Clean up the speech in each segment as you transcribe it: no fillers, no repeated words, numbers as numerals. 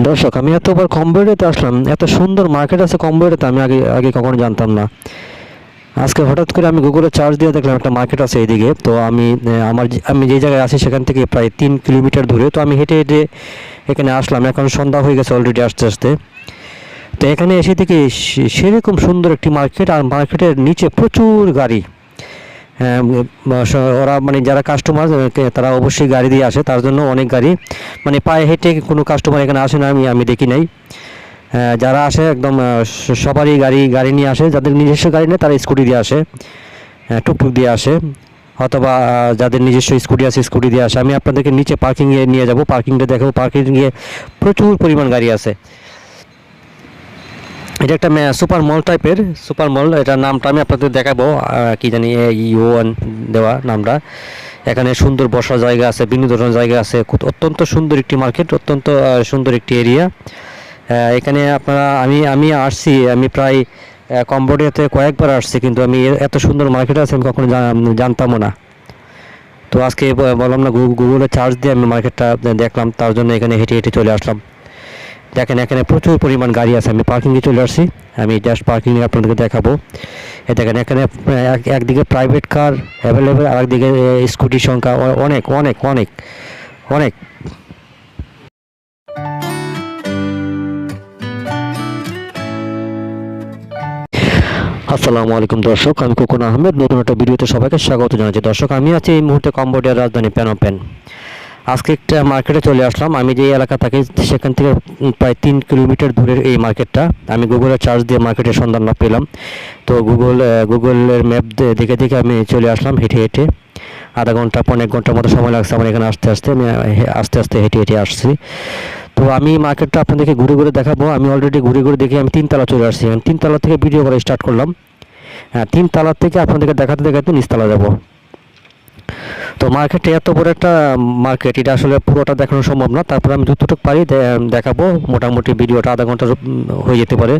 দর্শক, আমি এতবার কম্বোডিয়াতে আসলাম, এত সুন্দর মার্কেট আছে কম্বোডিয়াতে, আমি আগে আগে কখনো জানতাম না। আজকে হঠাৎ করে আমি গুগলে চার্জ দিয়ে দেখলাম একটা মার্কেট আছে এইদিকে। তো আমি যে জায়গায় আছি সেখান থেকে প্রায় 3 কিলোমিটার দূরে। তো আমি হেঁটে হেঁটে এখানে আসলাম। এখন সন্ধ্যা হয়ে গেছে অলরেডি আস্তে আস্তে। তো এখানে এসে থেকে সেরকম সুন্দর একটি মার্কেট, আর মার্কেটের নিচে প্রচুর গাড়ি। হ্যাঁ, ওরা মানে যারা কাস্টমার তারা অবশ্যই গাড়ি দিয়ে আসে, তার জন্য অনেক গাড়ি। মানে পায়ে হেঁটে কোনো কাস্টমার এখানে আসে না, আমি দেখি নাই। যারা আসে একদম সবারই গাড়ি গাড়ি নিয়ে আসে। যাদের নিজস্ব গাড়ি নেই তারা স্কুটি দিয়ে আসে, টুকটুক দিয়ে আসে, অথবা যাদের নিজস্ব স্কুটি আছে স্কুটি দিয়ে আসে। আমি আপনাদেরকে নিচে পার্কিংয়ে নিয়ে যাব, পার্কিংটা দেখাবো। পার্কিংয়ে প্রচুর পরিমাণ গাড়ি আছে। এটা একটা সুপার মল টাইপের, সুপার মল। এটার নামটা আমি আপনাদের দেখাবো, কি জানি ইউএন দেওয়া নামটা। এখানে সুন্দর বসার জায়গা আছে, বিনোদনের জায়গা আছে। অত্যন্ত সুন্দর একটি মার্কেট, অত্যন্ত সুন্দর একটি এরিয়া। এখানে আপনারা আমি আসছি, আমি প্রায় কম্বোডিয়াতে কয়েকবার আসছি, কিন্তু আমি এত সুন্দর মার্কেট আছে আমি কখনো জানতামও না। তো আজকে বললাম না, গুগলে চার্জ দিয়ে আমি মার্কেটটা দেখলাম, তার জন্য এখানে হেঁটে হেঁটে চলে আসলাম। দেখেন এখানে প্রচুর পরিমাণ গাড়ি আছে। আমি পার্কিংয়ে চলে আসছি, আমি জাস্ট পার্কিংয়ে আপনাদেরকে দেখাবো। দেখেন এখানে একদিকে প্রাইভেট কার অ্যাভেলেবেল, আর একদিকে স্কুটির সংখ্যা অনেক অনেক অনেক অনেক। আসসালামু আলাইকুম দর্শক, আমি কোকন আহমেদ। নতুন একটা ভিডিওতে সবাইকে স্বাগত জানাচ্ছি। দর্শক, আমি আছি এই মুহূর্তে কম্বোডিয়ার রাজধানী পেনম পেন। আজকে একটা মার্কেটে চলে আসলাম। আমি যে এলাকা থাকি সেখান থেকে প্রায় 3 কিলোমিটার দূরের এই মার্কেটটা। আমি গুগলে চার্জ দিয়ে মার্কেটের সন্ধান পেলাম। তো গুগলের ম্যাপ দেখে দেখে আমি চলে আসলাম হেঁটে হেঁটে। আধা ঘন্টা 1.5 ঘন্টার মতো সময় লাগছে আমার এখানে আসতে আসতে। আমি আস্তে আস্তে হেঁটে হেঁটে আসছি। তো আমি মার্কেটটা আপনাদেরকে ঘুরে ঘুরে দেখাবো। আমি অলরেডি ঘুরে ঘুরে দেখে আমি 3 তলা চলে আসছি। 3 তলা থেকে ভিডিও করা স্টার্ট করলাম। 3 তলা থেকে আপনাদেরকে দেখাতে দেখাতে নিচতলা যাব। তো মার্কেটে এত বড় একটা মার্কেট, এটা আসলে পুরোটা দেখানো সম্ভব না। তারপর আমি যতটুকু পারি দেখাবো। মোটামুটি ভিডিওটা আধা ঘন্টা হয়ে যেতে পারে।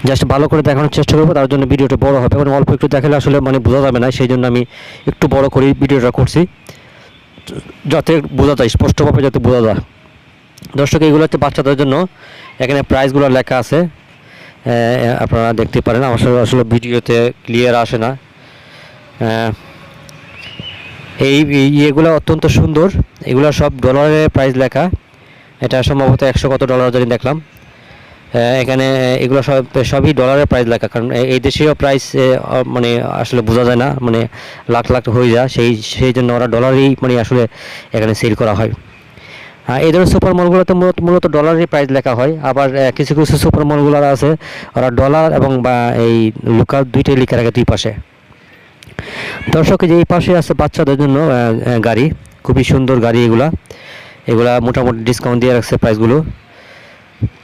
জাস্ট ভালো করে দেখানোর চেষ্টা করবো, তার জন্য ভিডিওটা বড় হবে। মানে অল্প একটু দেখালে আসলে মানে বোঝা যাবে না, সেই জন্য আমি একটু বড় করে ভিডিওটা করছি, যাতে বোঝা যায়, স্পষ্টভাবে যাতে বোঝা যায়। দর্শক, এইগুলো হচ্ছে বাচ্চাদের জন্য। এখানে প্রাইসগুলো লেখা আছে, আপনারা দেখতে পারেন। আমার আসলে ভিডিওতে ক্লিয়ার আসে না। এই ইয়েগুলো অত্যন্ত সুন্দর। এগুলো সব ডলারের প্রাইস লেখা। এটা সম্ভবত 100 কত ডলার জানি দেখলাম। এখানে এগুলো সবই ডলারের প্রাইস লেখা, কারণ এই দেশীয় প্রাইস মানে আসলে বোঝা যায় না, মানে লাখ লাখ হয়ে যায়। সেই জন্য ওরা ডলারই মানে আসলে এখানে সেল করা হয়। এই ধরনের সুপার মলগুলোতে মূলত ডলারের প্রাইস লেখা হয়। আবার কিছু কিছু সুপার মলগুলো আছে ওরা ডলার এবং বা এই লোকাল দুইটাই লেখা রাখে দুই পাশে। দর্শক, যে এই পাশে আছে বাচ্চাদের জন্য গাড়ি, খুবই সুন্দর গাড়ি। এগুলা মোটামুটি ডিসকাউন্ট দিয়ে রাখছে প্রাইসগুলো।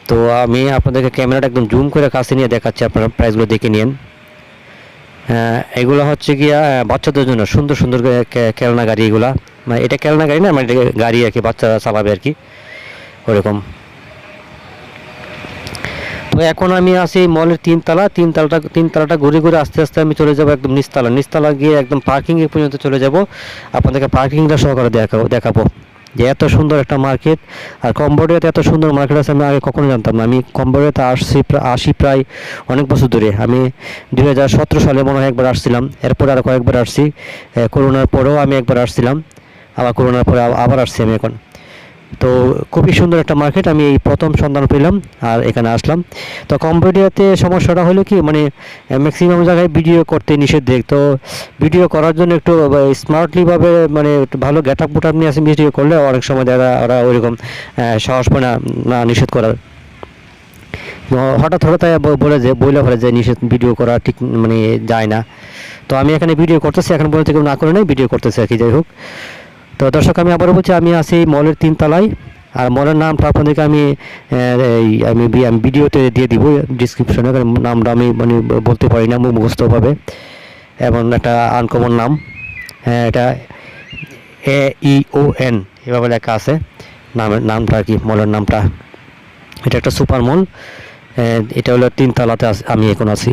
তো আমি আপনাদেরকে ক্যামেরাটা একদম জুম করে কাছে নিয়ে দেখাচ্ছি, আপনারা প্রাইসগুলো দেখে নিন। এগুলো হচ্ছে গিয়া বাচ্চাদের জন্য সুন্দর সুন্দর খেলনা গাড়ি। এগুলা মানে এটা খেলনা গাড়ি না, মানে এটা গাড়ি আর কি, বাচ্চারা চালাবে আর কি, ওরকম। তো এখন আমি আছি মলের 3 তলাটা ঘুরে ঘুরে আস্তে আস্তে আমি চলে যাবো একদম নিচতলা গিয়ে একদম পার্কিংয়ে পর্যন্ত চলে যাব। আপনাদেরকে পার্কিংটা সহকারে দেখাবো যে এত সুন্দর একটা মার্কেট। আর কম্বোডিয়াতে এত সুন্দর মার্কেট আছে আমি আগে কখনো জানতাম না। আমি কম্বোডিয়াতে আসি প্রায় অনেক বছর ধরে। আমি 2017 সালে মনে হয় একবার আসছিলাম, এরপরে আরও কয়েকবার আসছি। করোনার পরেও আমি একবার আসছিলাম, আবার করোনার পরে আবার আসছি আমি এখন। তো খুবই সুন্দর একটা মার্কেট, আমি এই প্রথম সন্ধান পেলাম আর এখানে আসলাম। তো কম্বোডিয়াতে সমস্যাটা হলো কি, মানে ম্যাক্সিমাম জায়গায় ভিডিও করতে নিষেধ। তো ভিডিও করার জন্য একটু স্মার্টলিভাবে, মানে একটু ভালো গেটআপ বুটআপ নিয়ে আসে ভিডিও করলে অনেক সময় ওরা ওইরকম সাহস পায় না নিষেধ করার। হঠাৎ হঠাৎ বলে ফেলে যে নিষেধ, ভিডিও করা ঠিক মানে যায় না। তো আমি এখানে ভিডিও করতেছি, এখন পর্যন্ত কেউ না করে নাই, ভিডিও করতেছি আর কি। যাই হোক, তো দর্শক, আমি আবারও বলছি আমি আছি মলের 3 তলায়। আর মলের নামটা আপনাদেরকে আমি ভিডিওতে দিয়ে দিব ডিসক্রিপশনে। নামটা আমি মানে বলতে পারি না মুখস্থভাবে, এমন একটা আনকমন নাম। এটা AEON এভাবে লেখা আছে নামটা আর কি, মলের নামটা। এটা একটা সুপার মল। এটা হলো 3 তলাতে আমি এখন আছি।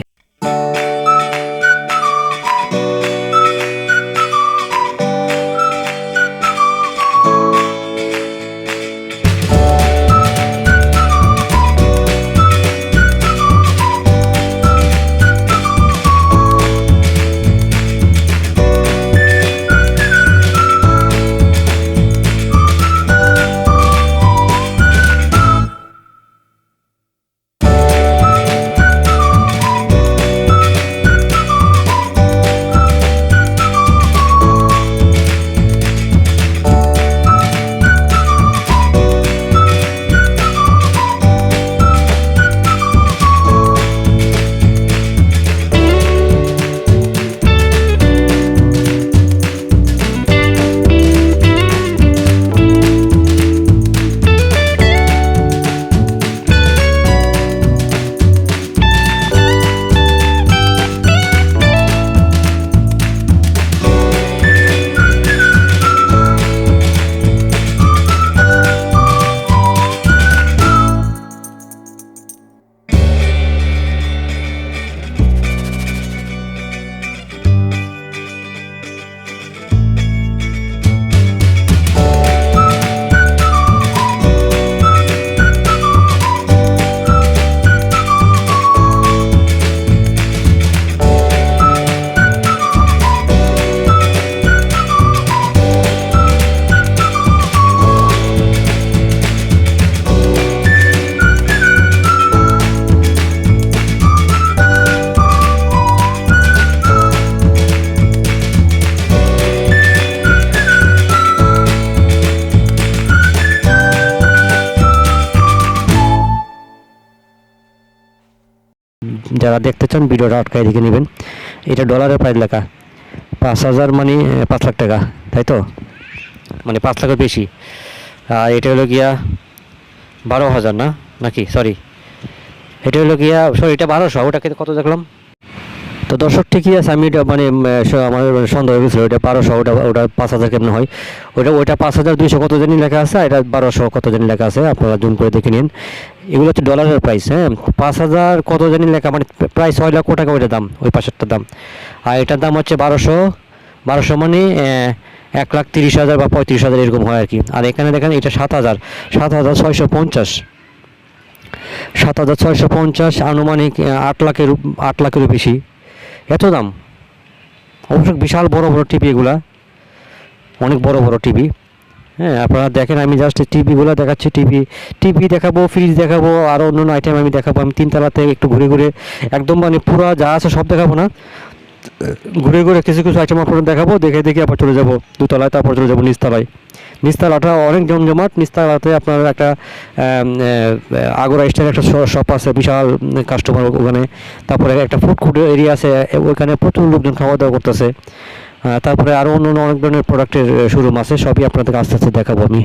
যারা দেখতে চান ভিডিওটা আটকায় দেখে নেবেন। এটা ডলারের প্রাইস লেখা 5,000 মানে 5 লাখ টাকা, তাই তো, মানে 5 লাখের বেশি। আর এটা হলো গিয়া 12,000 না, নাকি সরি, এটা হলো গিয়া সরি এটা 1200, ওটাকে কত দেখলাম। তো দর্শক ঠিকই আছে, আমি এটা মানে আমার সন্দেহ হয়ে গেছিলো ওটা 1200, ওটা 5,000 কেমন হয়। ওইটা 5,200 কত জানি লেখা আছে, এটা 1200 কত জানি লেখা আছে, আপনারা জুম করে দেখে নিন। এগুলো হচ্ছে ডলারের প্রাইস, হ্যাঁ। 5,000 কত জানি লেখা, মানে প্রায় 6 লক্ষ টাকা ওইটার দাম, ওই পাশেরটার দাম। আর এটার দাম হচ্ছে 1200 মানে 1,30,000 বা 35,000 এরকম হয় আর কি। আর এখানে দেখেন এটা 7,650, 7,650 আনুমানিক 8 লাখেরও বেশি, এত দাম। অবশ্য বিশাল বড় বড় টিভি, এগুলা অনেক বড় বড় টিভি, হ্যাঁ। আপনারা দেখেন আমি জাস্ট টিভিগুলো দেখাচ্ছি, টিভি দেখাবো, ফ্রিজ দেখাবো, আরও অন্য আইটেম আমি দেখাবো। আমি 3তলাতে একটু ঘুরে ঘুরে একদম মানে পুরো যা আছে সব দেখাবো না, ঘুরে ঘুরে কিছু কিছু আইটেম আপনাদের দেখাবো, দেখে দেখে আবার চলে যাবো 2তলায়, তারপর চলে যাবো নিচতলায়। নিচতলাটা অনেক জমজমাট। নিচতলাতে আপনার একটা আগরা স্টাইল একটা শপ আছে, বিশাল কাস্টমার ওখানে। তারপরে একটা ফুড কোর্ট এরিয়া আছে, ওইখানে প্রচুর লোকজন খাওয়া দাওয়া করতেছে। তারপরে আরও অন্য অনেক ধরনের প্রোডাক্টের শোরুম আছে, সবই আপনাদেরকে আস্তে আস্তে দেখাবো আমি।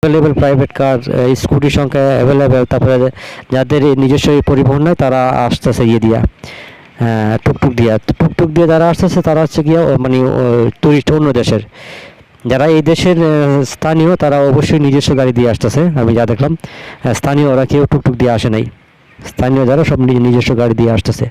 অ্যাভেলেবেল প্রাইভেট কার, স্কুটির সংখ্যা অ্যাভেলেবেল। তারপরে যাদের নিজস্ব পরিবহন নেই তারা আসতেছে ইয়ে দিয়া, টুকটুক দিয়া। টুকটুক দিয়ে যারা আসতেছে তারা হচ্ছে গিয়ে মানে টুরিস্ট অন্য দেশের। যারা এই দেশের স্থানীয় তারা অবশ্যই নিজস্ব গাড়ি দিয়ে আসতেছে, আমি যা দেখলাম। স্থানীয় ওরা কেউ টুকটুক দিয়ে আসে নাই, স্থানীয় যারা সব নিজস্ব গাড়ি দিয়ে আসতেছে।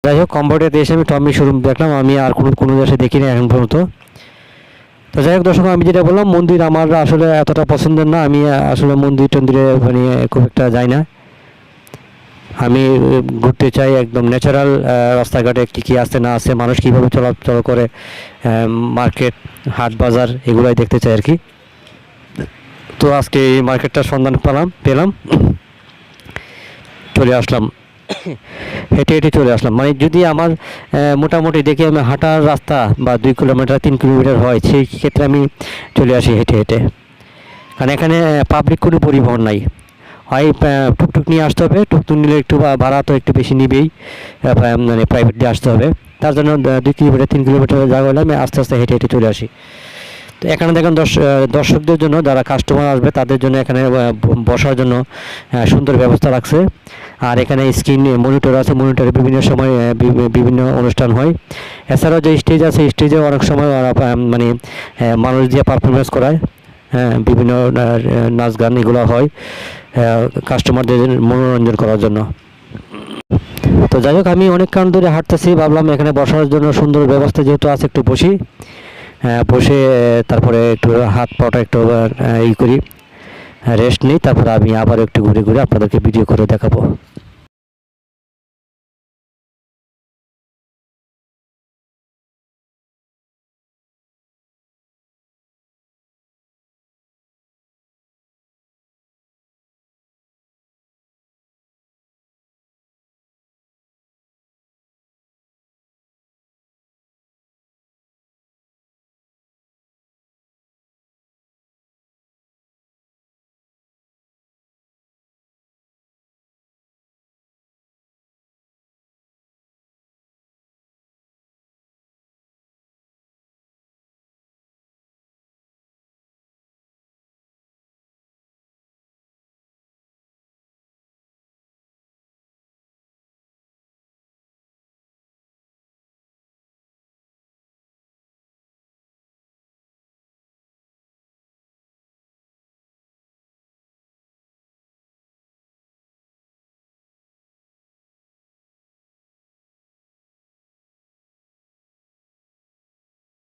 যাই হোক, কম্বোডিয়াতে এসে আমি টমি শোরুম দেখলাম, আমি আর কোনো দেশে দেখিনি এখন পর্যন্ত। তো যাই হোক দর্শক, আমি যেটা বললাম, মন্দির আমার আসলে এতটা পছন্দের না। আমি আসলে মন্দির টন্দিরে মানে খুব একটা যাই না। আমি ঘুরতে চাই একদম ন্যাচারাল রাস্তাঘাটে কী আছে না আছে, মানুষ কীভাবে চলাচল করে, মার্কেট, হাট বাজার, এগুলোই দেখতে চাই আর কি। তো আজকে এই মার্কেটটার সন্ধান পেলাম, চলে আসলাম, হেঁটে হেঁটে চলে আসলাম। মানে যদি আমার মোটামুটি দেখি আমি হাঁটার রাস্তা বা 2 কিলোমিটার 3 কিলোমিটার হয়, সেই ক্ষেত্রে আমি চলে আসি হেঁটে হেঁটে। কারণ এখানে পাবলিক কোনো পরিবহন নাই, হয় টুকটুক নিয়ে আসতে হবে, টুকটুক নিলে একটু ভাড়া তো একটু বেশি নিবেই, মানে প্রাইভেট দিয়ে আসতে হবে। তার জন্য 2 কিলোমিটার 3 কিলোমিটার জায়গা হলে আমি আস্তে আস্তে হেঁটে হেঁটে চলে আসি। তো এখানে দেখেন দর্শকদের জন্য, যারা কাস্টমার আসবে তাদের জন্য এখানে বসার জন্য সুন্দর ব্যবস্থা রাখছে। আর এখানে স্ক্রিন মনিটর আছে, মনিটরে বিভিন্ন সময় বিভিন্ন অনুষ্ঠান হয়। এছাড়াও যে স্টেজ আছে, স্টেজে অনেক সময় মানে মানুষ দিয়ে পারফরমেন্স করায়, হ্যাঁ, বিভিন্ন নাচ গান এগুলো হয় কাস্টমারদের মনোরঞ্জন করার জন্য। তো যাই হোক, আমি অনেকক্ষণ ধরে হাঁটতেছি, ভাবলাম এখানে বসার জন্য সুন্দর ব্যবস্থা যেহেতু আছে, একটু বসি, বসে তারপরে একটু হাত পাটা একটু করি, রেস্ট নিই, তারপরে আমি আবার একটু ঘুরে ঘুরে আপনাদেরকে ভিডিও করে দেখাবো।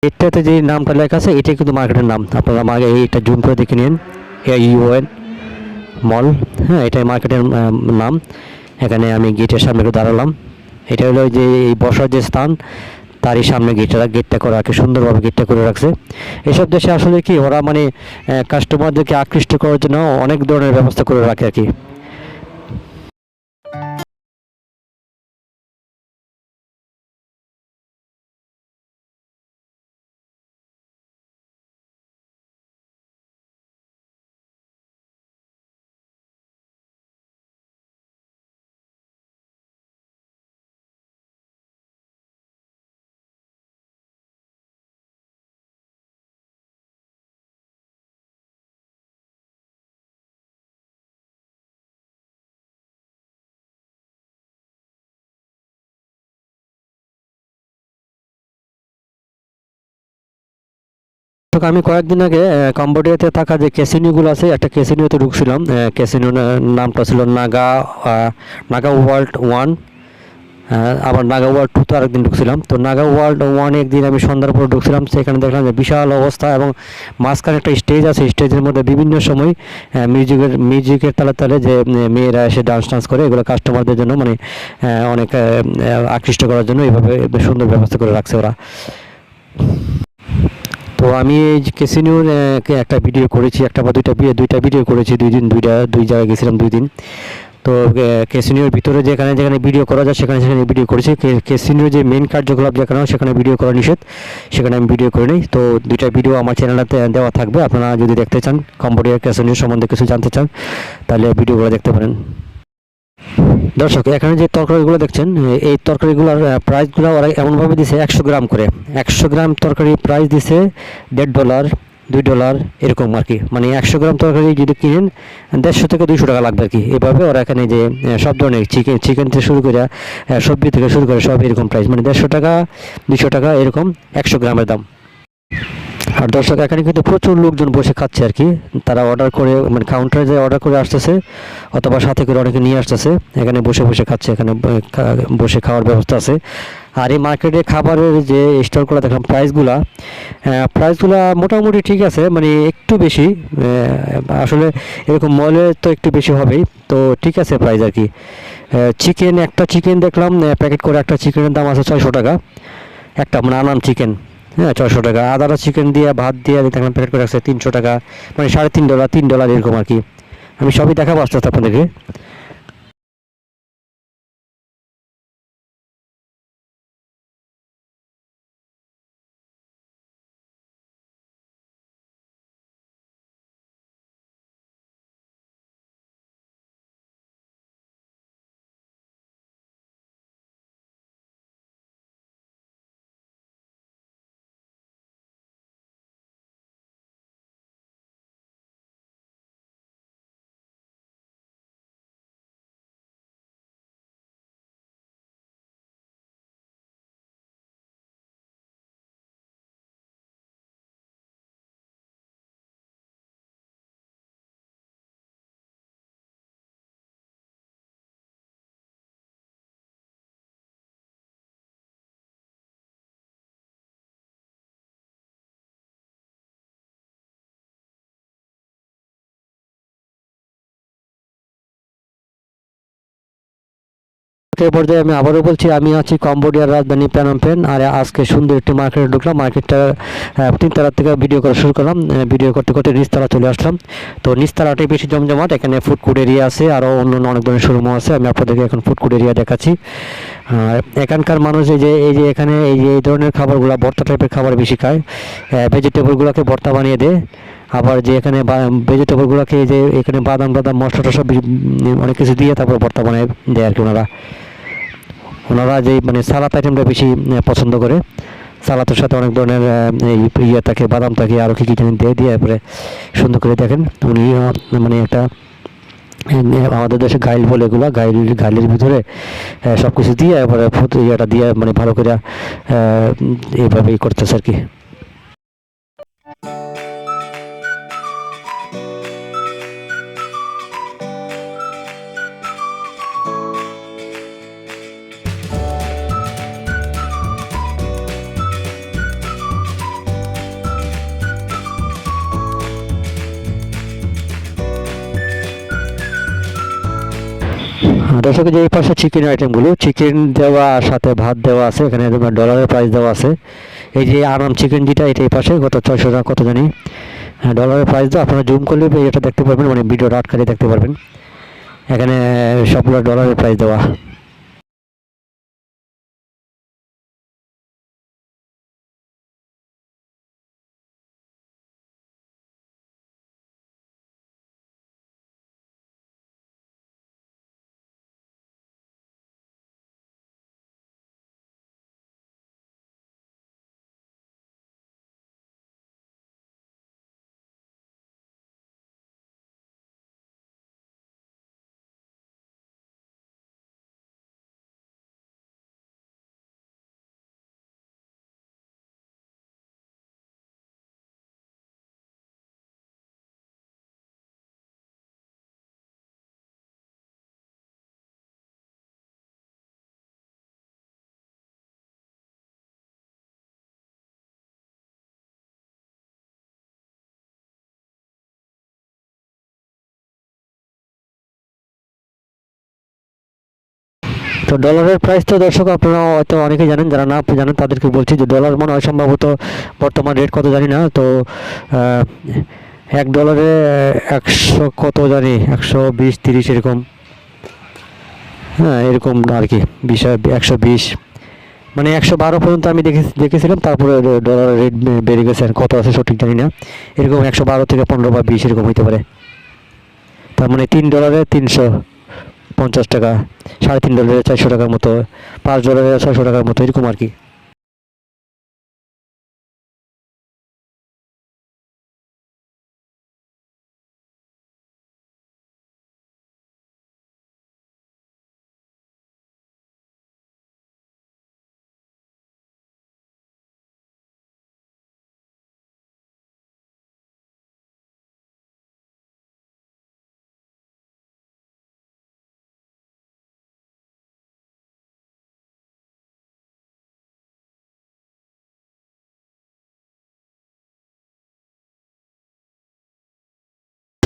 এটাতে যে নামটা লেখা আছে, এটাই কিন্তু মার্কেটের নাম। আপনারা আমাকে এইটা জুম করে দেখে নিন, AUN মল, হ্যাঁ, এটাই মার্কেটের নাম। এখানে আমি গেটের সামনে একটু দাঁড়ালাম। এটা হলো যে এই বসার যে স্থান, তারই সামনে গেটটা করা রাখে, সুন্দরভাবে গেটটা করে রাখছে। এসব দেশে আসলে কি ওরা মানে কাস্টমারদেরকে আকৃষ্ট করার জন্য অনেক ধরনের ব্যবস্থা করে রাখে আর কি। তো আমি কয়েকদিন আগে কম্বোডিয়াতে থাকা যে ক্যাসিনোগুলো আছে, একটা ক্যাসিনোতে ঢুকছিলাম। ক্যাসিনো নামটা ছিল নাগা ওয়ার্ল্ড 1। আবার নাগা ওয়ার্ল্ড 2 তো আরেকদিন ঢুকছিলাম। তো নাগা ওয়ার্ল্ড 1 একদিন আমি সন্ধ্যার পর ঢুকছিলাম, সেখানে দেখলাম যে বিশাল অবস্থা, এবং মাঝখানে একটা স্টেজ আছে, স্টেজের মধ্যে বিভিন্ন সময় মিউজিকের তালে তালে যে মেয়েরা এসে ডান্স করে, এগুলো কাস্টমারদের জন্য মানে অনেক আকৃষ্ট করার জন্য এইভাবে সুন্দর ব্যবস্থা করে রাখছে ওরা। তো আমি এই ক্যাসিনোর একটা ভিডিও করেছি, একটা বা দুইটা ভিডিও করেছি, 2 দিন দুই জায়গায় গেছিলাম 2 দিন। তো ক্যাসিনোর ভিতরে যেখানে যেখানে ভিডিও করা যায় সেখানে সেখানে ভিডিও করেছি। ক্যাসিনোর যে মেন কার্যকলাপ যেখানে সেখানে ভিডিও করা নিষেধ, সেখানে আমি ভিডিও করে নিই। তো 2টা ভিডিও আমার চ্যানেলে দেওয়া থাকবে, আপনারা যদি দেখতে চান, কম্বোডিয়া ক্যাসিনোর সম্বন্ধে কিছু জানতে চান, তাহলে ভিডিওগুলো দেখতে পারেন। দর্শক, এখানে যে তরকারিগুলো দেখছেন, এই তরকারিগুলোর প্রাইসগুলো ওরা এমনভাবে দিছে 100 গ্রাম করে। 100 গ্রাম তরকারি প্রাইস দিছে $1.5, $2 এরকম আর কি। মানে 100 গ্রাম তরকারি যদি কিনেন 150 থেকে 200 টাকা লাগবে আর কি। এভাবে ওরা এখানে যে সব ধরনের চিকেন থেকে শুরু করে সবজি থেকে শুরু করে সব এরকম প্রাইস, মানে 150 টাকা 200 টাকা এরকম 100 গ্রামের দাম। আর দর্শক এখানে কিন্তু প্রচুর লোকজন বসে খাচ্ছে আর কি, তারা অর্ডার করে মানে কাউন্টারে যে অর্ডার করে আসতেছে অথবা সাথে করে অনেকে নিয়ে আসতেছে, এখানে বসে বসে খাচ্ছে, এখানে বসে খাওয়ার ব্যবস্থা আছে। আর এই মার্কেটে খাবারের যে স্টলগুলো দেখলাম প্রাইসগুলো মোটামুটি ঠিক আছে, মানে একটু বেশি আসলে এরকম মলে তো একটু বেশি হবেই, তো ঠিক আছে প্রাইস আর কি। একটা চিকেন দেখলাম প্যাকেট করে, একটা চিকেনের দাম আছে 600 টাকা একটা, মানে আনাম চিকেন। হ্যাঁ, 600 টাকা। আদারা চিকেন দিয়ে ভাত দিয়ে দেখলাম প্যাকেট করে রাখছে 300 টাকা, মানে $3.5 $3 এরকম আর কি। আমি সবই দেখাবো আস্তে আস্তে আপনাদেরকে। এই পর্যায়ে আমি আবারও বলছি, আমি আছি কম্বোডিয়ার রাজধানী প্যানম পেন, আর আজকে সুন্দর একটি মার্কেটে ঢুকলাম। মার্কেটটা 3 তলা থেকে ভিডিও করা শুরু করলাম, ভিডিও করতে করতে নিচতলা চলে আসলাম। তো নিচতলাটাই বেশি জমজমাট, এখানে ফুড কোর্ট এরিয়া আছে, আরও অন্য অনেক ধরনের শোরুমও আছে। আমি আপনাদেরকে এখন ফুড কোর্ট এরিয়া দেখাচ্ছি। আর এখানকার মানুষ এই যে এখানে এই ধরনের খাবারগুলো, ভর্তা টাইপের খাবার বেশি খায়, ভেজিটেবলগুলোকে ভর্তা বানিয়ে দেয়। আবার যে এখানে ভেজিটেবলগুলোকে যে এখানে বাদাম বাদাম মশলা টশলা অনেক কিছু দিয়ে তারপর ভর্তা বানিয়ে দেয় আর কি। ওনারা যে মানে সালাদ আইটেমটা বেশি পছন্দ করে। সালাদের সাথে অনেক ধরনের এই ইয়ে থাকে, বাদাম থাকে, আরও কী কী জিনিস দিয়ে এরপরে সুন্দর করে দেখেন উনি মানে একটা আমাদের দেশে গাইল বলে, এগুলো গাইলের ভিতরে সব কিছু দিয়ে এরপরে ইয়েটা দিয়ে মানে ভালো করে এইভাবেই করতেছে আর কি। দর্শক, যে এই পাশে চিকেন আইটেমগুলো, চিকেন দেওয়া আর সাথে ভাত দেওয়া আছে, এখানে ডলারের প্রাইস দেওয়া আছে। এই যে আরাম চিকেন যেটা, এটা এই পাশে কত 600 টাকা কত জানি ডলারের প্রাইস দেওয়া। আপনারা জুম করলে এটা দেখতে পারবেন, মানে ভিডিওটা আটকালে দেখতে পারবেন, এখানে সবগুলো ডলারের প্রাইস দেওয়া। তো ডলারের প্রাইস তো দর্শক আপনারা হয়তো অনেকেই জানেন, যারা না জানেন তাদেরকে বলছি যে ডলার মনে হয় সম্ভবত বর্তমান রেট কত জানি না, তো $1 100 কত জানি, 120 30 এরকম। হ্যাঁ, এরকম আর কি, 120 মানে 112 পর্যন্ত আমি দেখেছিলাম, তারপরে ডলারের রেট বেড়ে গেছে, আর কত আছে সঠিক জানি না। এরকম 112 থেকে 15 বা 20 এরকম হইতে পারে। তার মানে $3 350 টাকা, $3.5 400 টাকার মতো, $5 600 টাকার মতো, এরকম আর কি।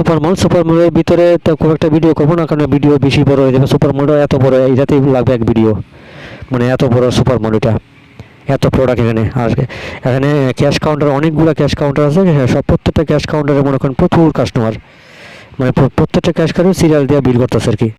সুপার মলের ভিতরে তো খুব একটা ভিডিও করবো না, কারণ ভিডিও বেশি বড় হয়ে যাবে। সুপার মলটা এত বড়, এইটাতেই লাগবে এক ভিডিও, মানে এত বড় সুপার মল এটা, এত প্রোডাক্ট এখানে। আর এখানে ক্যাশ কাউন্টার, অনেকগুলো ক্যাশ কাউন্টার আছে, সব প্রত্যেকটা ক্যাশ কাউন্টারে মনে করেন প্রচুর কাস্টমার, মানে প্রত্যেকটা ক্যাশ কাউন্টার সিরিয়াল দিয়ে বিল করতেছে আর কি।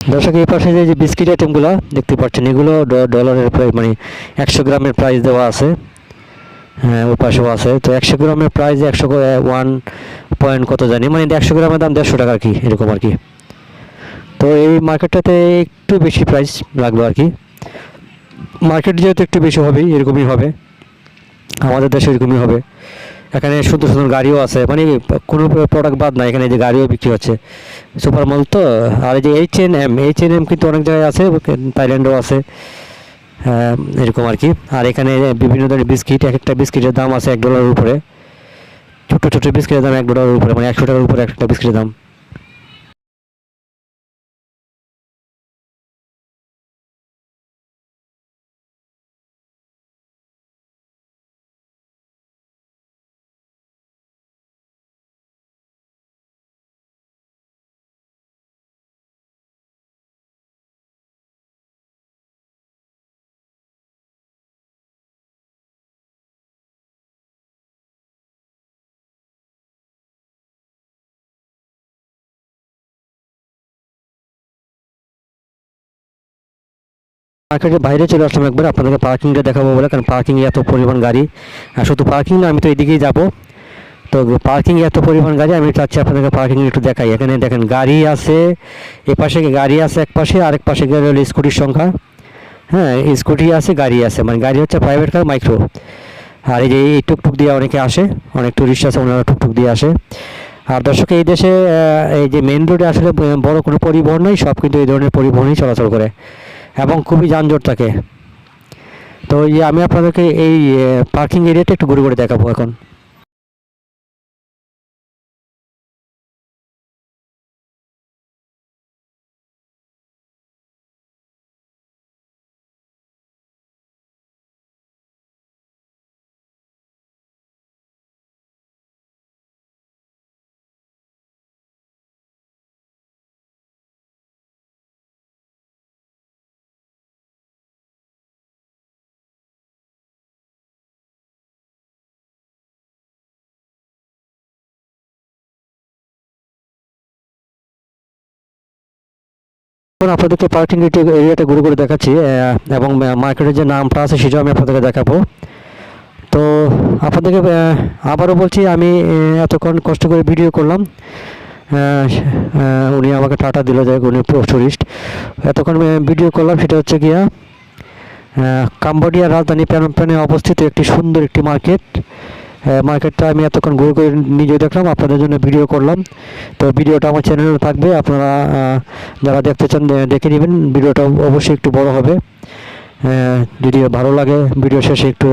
দর্শক, এই পাশে যে বিস্কিট আইটেমগুলো দেখতে পাচ্ছেন, এগুলো ডলারের প্রাইস, মানে 100 গ্রামের প্রাইস দেওয়া আছে। হ্যাঁ, ওই পাশেও আছে। তো 100 গ্রামের প্রাইস 1 পয়েন্ট কত জানি, মানে 100 গ্রামের দাম 150 টাকা আর কি, এরকম আর কি। তো এই মার্কেটটাতে একটু বেশি প্রাইস লাগলো আর কি। মার্কেট যেহেতু একটু বেশি হবেই, এরকমই হবে, আমাদের দেশে এরকমই হবে। এখানে সুন্দর সুন্দর গাড়িও আছে, মানে কোনো প্রোডাক্ট বাদ নাই, এখানে যে গাড়িও বিক্রি হচ্ছে, সুপার মল তো। আর এই যে H&M কিন্তু অনেক জায়গায় আছে, থাইল্যান্ডেও আছে, এরকম আর কি। আর এখানে বিভিন্ন ধরনের বিস্কিট, এক একটা বিস্কিটের দাম আছে $1 উপরে, ছোটো ছোটো বিস্কিটের দাম $1 উপরে, মানে 100 টাকার উপরে একটা বিস্কিটের দাম। মার্কেটের বাইরে চলে আসলাম একবার আপনাদেরকে পার্কিংটা দেখাবো বলে, কারণ পার্কিংয়ে এত পরিমাণ গাড়ি। আর শুধু পার্কিং না, আমি তো এদিকেই যাব, তো পার্কিংয়ে এত পরিমাণ গাড়ি, আমি চাচ্ছি আপনাদেরকে পার্কিং একটু দেখাই। এখানে দেখেন গাড়ি আছে, এ পাশে গাড়ি আছে এক পাশে, আরেক পাশে গেলে হলো স্কুটির সংখ্যা। হ্যাঁ, স্কুটি আছে, গাড়ি আছে, মানে গাড়ি হচ্ছে প্রাইভেট কার, মাইক্রো। আর এই যে এই টুকটুক দিয়ে অনেকে আসে, অনেক টুরিস্ট আছে, ওনারা টুকটুক দিয়ে আসে। আর দর্শক, এই দেশে এই যে মেন রোডে আসলে বড় কোনো পরিবহন নেই, সব কিন্তু এই ধরনের পরিবহনই চলাচল করে এবং খুবই যানজট থাকে। তো এই আমি আপনাদেরকে এই পার্কিং এরিয়াটা একটু ঘুরে ঘুরে দেখাবো এখন। এখন আপনাদেরকে পার্কিং এরিয়াটা ঘুরে ঘুরে দেখাচ্ছি, এবং মার্কেটের যে নামটা আছে সেটাও আমি আপনাদেরকে দেখাবো। তো আপনাদেরকে আবারও বলছি, আমি এতক্ষণ কষ্ট করে ভিডিও করলাম, উনি আমাকে টাটা দিল, যাই উনি টুরিস্ট। এতক্ষণ ভিডিও করলাম, সেটা হচ্ছে গিয়া কাম্বোডিয়ার রাজধানী প্যানমপেনে অবস্থিত একটি সুন্দর একটি মার্কেট। মার্কেটটা আমি এতক্ষণ ঘুরে ঘুরে নিজে দেখলাম, আপনাদের জন্য ভিডিও করলাম। তো ভিডিওটা আমার চ্যানেলে থাকবে, আপনারা যারা দেখতে চান দেখে নেবেন। ভিডিওটা অবশ্যই একটু বড় হবে, যদি ভালো লাগে ভিডিও শেষে একটু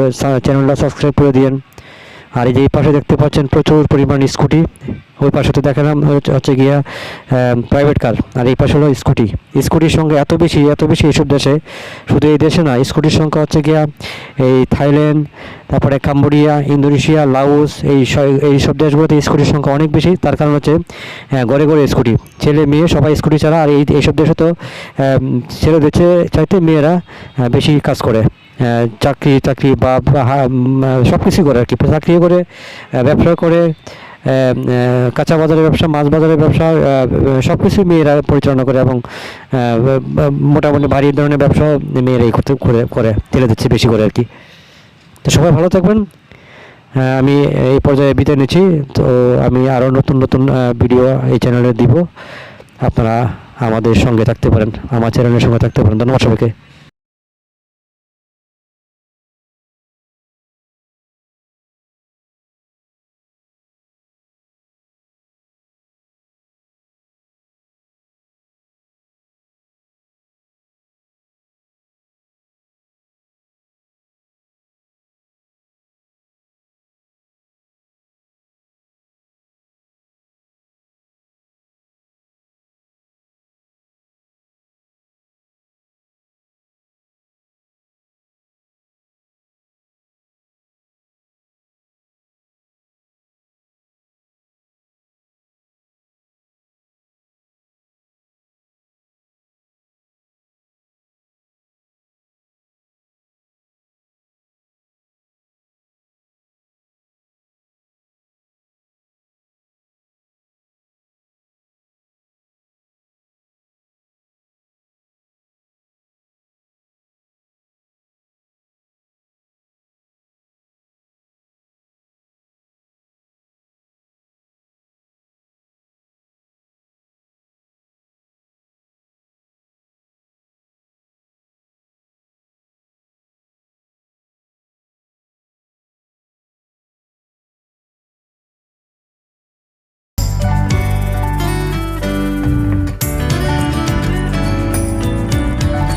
চ্যানেলটা সাবস্ক্রাইব করে দিন। আর এই যে এই পাশে দেখতে পাচ্ছেন প্রচুর পরিমাণ স্কুটি, ওই পাশে তো দেখালাম হচ্ছে গিয়া প্রাইভেট কার, আর এই পাশে হলো স্কুটি। স্কুটির সংখ্যা এত বেশি এইসব দেশে, শুধু এই দেশে না, স্কুটির সংখ্যা হচ্ছে গিয়া এই থাইল্যান্ড, তারপরে কাম্বোডিয়া, ইন্দোনেশিয়া, লাওস, এই সব দেশগুলোতে স্কুটির সংখ্যা অনেক বেশি। তার কারণ হচ্ছে ঘরে ঘরে স্কুটি, ছেলে মেয়ে সবাই স্কুটি ছাড়া। আর এইসব দেশে তো ছেলেদের চাইতে মেয়েরা বেশি কাজ করে, চাকরি বা সব কিছুই করে আর কি, চাকরি করে, ব্যবসা করে, কাঁচা বাজারের ব্যবসা, মাছ বাজারের ব্যবসা, সব কিছুই মেয়েরা পরিচালনা করে, এবং মোটামুটি ভারী ধরনের ব্যবসা মেয়েরাই করে ছেলেদের চেয়ে বেশি করে আর কি। তো সবাই ভালো থাকবেন। আমি এই পর্যায়ে বিদায় নিচ্ছি। তো আমি আরও নতুন নতুন ভিডিও এই চ্যানেলে দিব, আপনারা আমাদের সঙ্গে থাকতে পারেন, আমার চ্যানেলের সঙ্গে থাকতে পারেন। ধন্যবাদ সবাইকে।